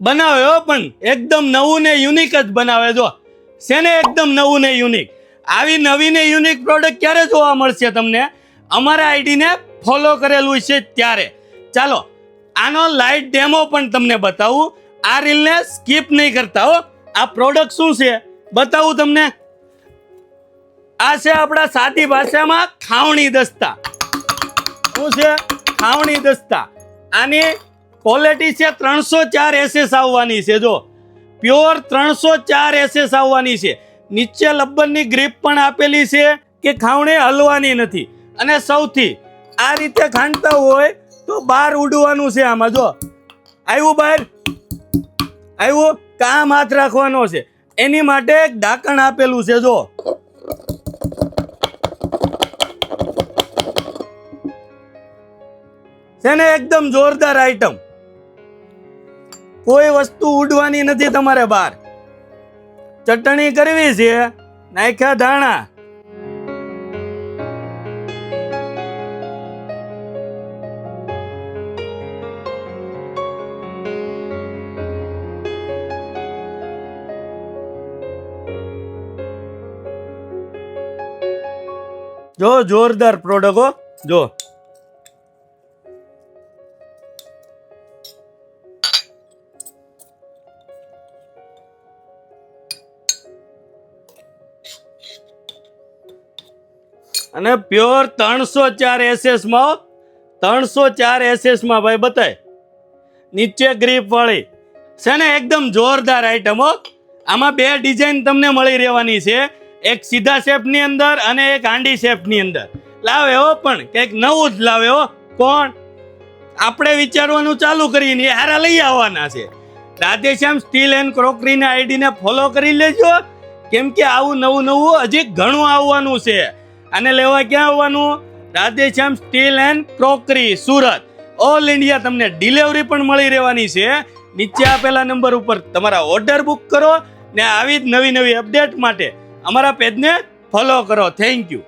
બનાવે હો, પણ એકદમ નવું ને યુનિક જ બનાવે. જો છે ને એકદમ નવું ને યુનિક. આવી નવી ને યુનિક પ્રોડક્ટ ક્યારે જોવા મળશે તમને? અમારા આઈડીને ફોલો કરેલું છે ત્યારે. ચાલો આનો લાઈવ ડેમો પણ તમને બતાવું. આ રીલને સ્કીપ નહીં કરતા હો. આ પ્રોડક્ટ શું છે બતાવું તમને. આ છે આપણા સાદી ભાષામાં ખાવણી દસ્તા. શું છે? ખાવણી દસ્તા. આની ક્વોલિટી છે 304 SS આવવાની છે. જો પ્યોર 304 SS આવવાની છે. નીચે લબ્બરની ગ્રીપ પણ આપેલી છે કે ખાવણી હલવાની નથી. અને સૌથી આ રીતે ખાંડતા હોય તો બહાર ઉડવાનું છે. આમાં જો આવ્યું બહાર આવ્યું, કામ હાથ રાખવાનો છે. એની માટે એક ઢાંકણ આપેલું છે. જો છે ને એકદમ જોરદાર આઈટમ. કોઈ વસ્તુ ઉડવાની નથી તમારે બહાર. ચટણી કરવી છે, નાખ્યા ધાણા. જો જોરદાર પ્રોડક્ટ હો. જો અને પ્યોર 304 SS માં 304 SS માં ભાઈ બતાય. નીચે ગ્રીપ વાળી છે ને એકદમ જોરદાર આઈટમ હો. આમાં બે ડિઝાઇન તમને મળી રહેવાની છે. એક સીધા શેપની અંદર અને એક હાંડી શેપની અંદર લાવે હો. પણ કંઈક નવું જ લાવે હો. કોણ? આપણે વિચારવાનું ચાલુ કરીને હારા લઈ આવવાના છે. રાધેશ્યામ સ્ટીલ એન્ડ ક્રોકરીના આઈડીને ફોલો કરી લેજો, કેમ કે આવું નવું નવું હજી ઘણું આવવાનું છે. આને લેવા ક્યાં આવવાનું? Radheshyam steel and crockery, Surat. All India તમને ડિલિવરી પણ મળી રહેવાની છે. નીચે આપેલા નંબર ઉપર તમારા ઓર્ડર બુક કરો ને આવી જ નવી નવી અપડેટ માટે અમારા પેજને ફોલો કરો. Thank you.